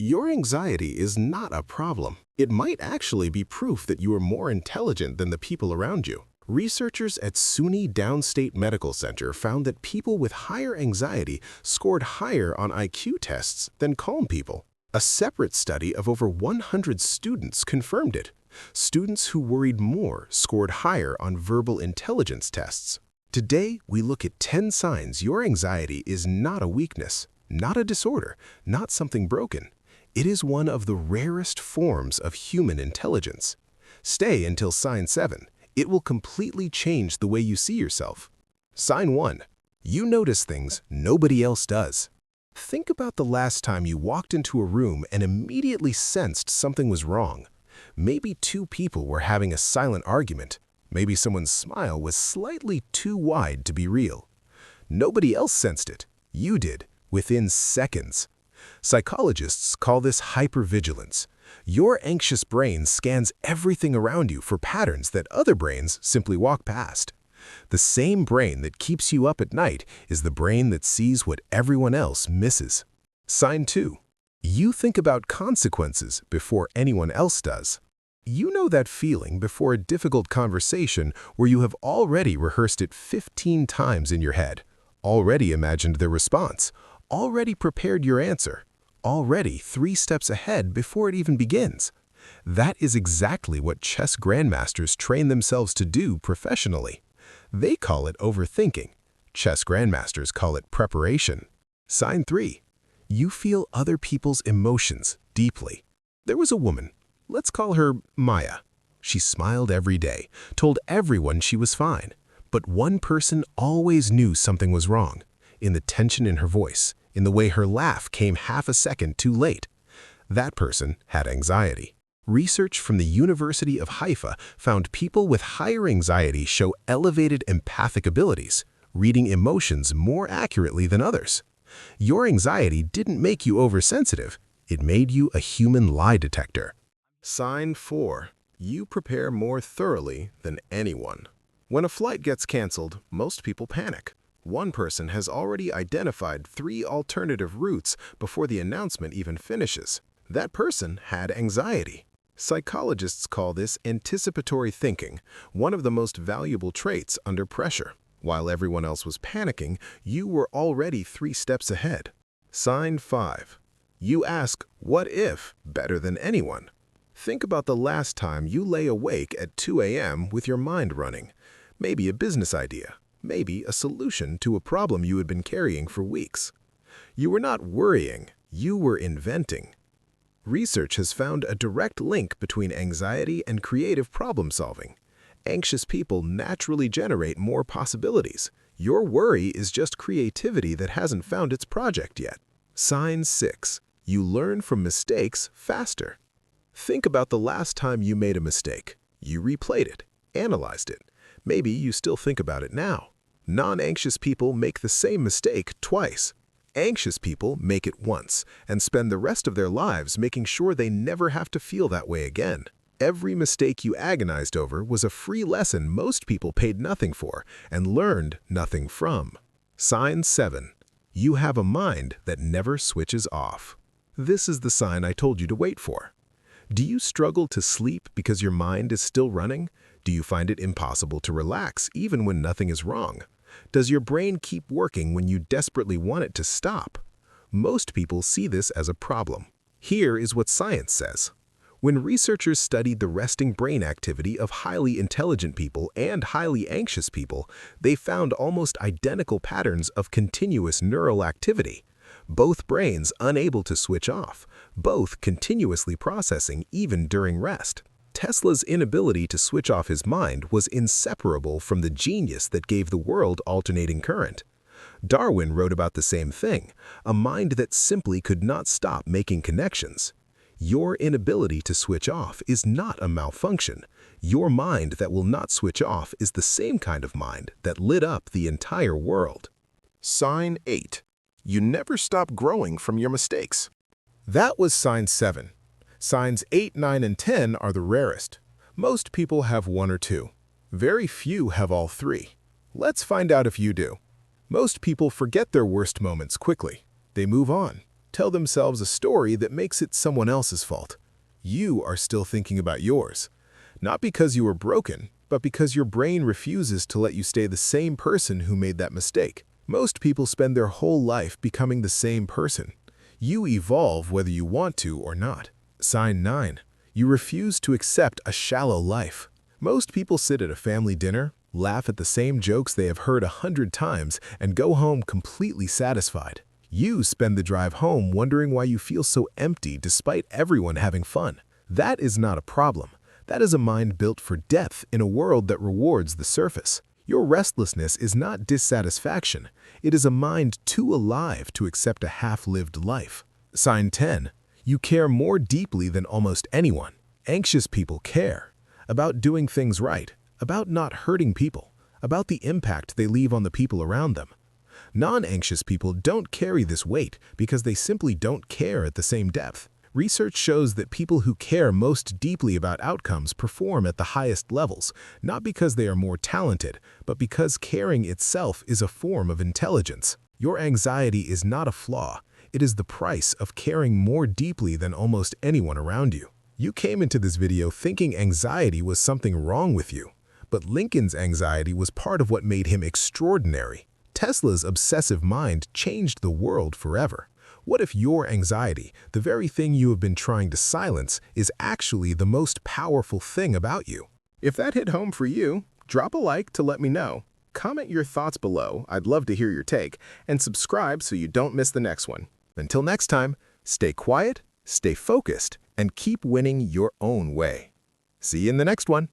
Your anxiety is not a problem. It might actually be proof that you are more intelligent than the people around you. Researchers at SUNY Downstate Medical Center found that people with higher anxiety scored higher on IQ tests than calm people. A separate study of over 100 students confirmed it. Students who worried more scored higher on verbal intelligence tests. Today, we look at 10 signs your anxiety is not a weakness, not a disorder, not something broken. It is one of the rarest forms of human intelligence. Stay until sign 7. It will completely change the way you see yourself. Sign 1. You notice things nobody else does. Think about the last time you walked into a room and immediately sensed something was wrong. Maybe two people were having a silent argument. Maybe someone's smile was slightly too wide to be real. Nobody else sensed it. You did, within seconds. Psychologists call this hypervigilance. Your anxious brain scans everything around you for patterns that other brains simply walk past. The same brain that keeps you up at night is the brain that sees what everyone else misses. Sign 2. You think about consequences before anyone else does. You know that feeling before a difficult conversation where you have already rehearsed it 15 times in your head, already imagined the response, already prepared your answer, already 3 steps ahead before it even begins. That is exactly what chess grandmasters train themselves to do professionally. They call it overthinking. Chess grandmasters call it preparation. Sign 3. You feel other people's emotions deeply. There was a woman. Let's call her Maya. She smiled every day, told everyone she was fine. But one person always knew something was wrong. In the tension in her voice, in the way her laugh came half a second too late. That person had anxiety. Research from the University of Haifa found people with higher anxiety show elevated empathic abilities, reading emotions more accurately than others. Your anxiety didn't make you oversensitive. It made you a human lie detector. Sign 4. You prepare more thoroughly than anyone. When a flight gets canceled, most people panic. One person has already identified 3 alternative routes before the announcement even finishes. That person had anxiety. Psychologists call this anticipatory thinking, one of the most valuable traits under pressure. While everyone else was panicking, you were already 3 steps ahead. Sign 5. You ask, what if, better than anyone. Think about the last time you lay awake at 2 a.m. with your mind running. Maybe a business idea. Maybe a solution to a problem you had been carrying for weeks. You were not worrying, you were inventing. Research has found a direct link between anxiety and creative problem solving. Anxious people naturally generate more possibilities. Your worry is just creativity that hasn't found its project yet. Sign 6. You learn from mistakes faster. Think about the last time you made a mistake. You replayed it, analyzed it. Maybe you still think about it now. Non-anxious people make the same mistake twice. Anxious people make it once and spend the rest of their lives making sure they never have to feel that way again. Every mistake you agonized over was a free lesson most people paid nothing for and learned nothing from. Sign 7. You have a mind that never switches off. This is the sign I told you to wait for. Do you struggle to sleep because your mind is still running? Do you find it impossible to relax even when nothing is wrong? Does your brain keep working when you desperately want it to stop? Most people see this as a problem. Here is what science says. When researchers studied the resting brain activity of highly intelligent people and highly anxious people, they found almost identical patterns of continuous neural activity. Both brains unable to switch off, both continuously processing even during rest. Tesla's inability to switch off his mind was inseparable from the genius that gave the world alternating current. Darwin wrote about the same thing, a mind that simply could not stop making connections. Your inability to switch off is not a malfunction. Your mind that will not switch off is the same kind of mind that lit up the entire world. Sign 8. You never stop growing from your mistakes. That was sign 7. Signs 8, 9, and 10 are the rarest. Most people have 1 or 2. Very few have all 3. Let's find out if you do. Most people forget their worst moments quickly. They move on. tell themselves a story that makes it someone else's fault. You are still thinking about yours. Not because you were broken, but because your brain refuses to let you stay the same person who made that mistake. Most people spend their whole life becoming the same person. You evolve whether you want to or not. Sign 9. You refuse to accept a shallow life. Most people sit at a family dinner, laugh at the same jokes they have heard 100 times, and go home completely satisfied. You spend the drive home wondering why you feel so empty despite everyone having fun. That is not a problem. That is a mind built for depth in a world that rewards the surface. Your restlessness is not dissatisfaction. It is a mind too alive to accept a half-lived life. Sign 10. You care more deeply than almost anyone. Anxious people care about doing things right, about not hurting people, about the impact they leave on the people around them. Non-anxious people don't carry this weight because they simply don't care at the same depth. Research shows that people who care most deeply about outcomes perform at the highest levels, not because they are more talented, but because caring itself is a form of intelligence. Your anxiety is not a flaw. It is the price of caring more deeply than almost anyone around you. You came into this video thinking anxiety was something wrong with you, but Lincoln's anxiety was part of what made him extraordinary. Tesla's obsessive mind changed the world forever. What if your anxiety, the very thing you have been trying to silence, is actually the most powerful thing about you? If that hit home for you, drop a like to let me know. Comment your thoughts below, I'd love to hear your take, and subscribe so you don't miss the next one. Until next time, stay quiet, stay focused, and keep winning your own way. See you in the next one.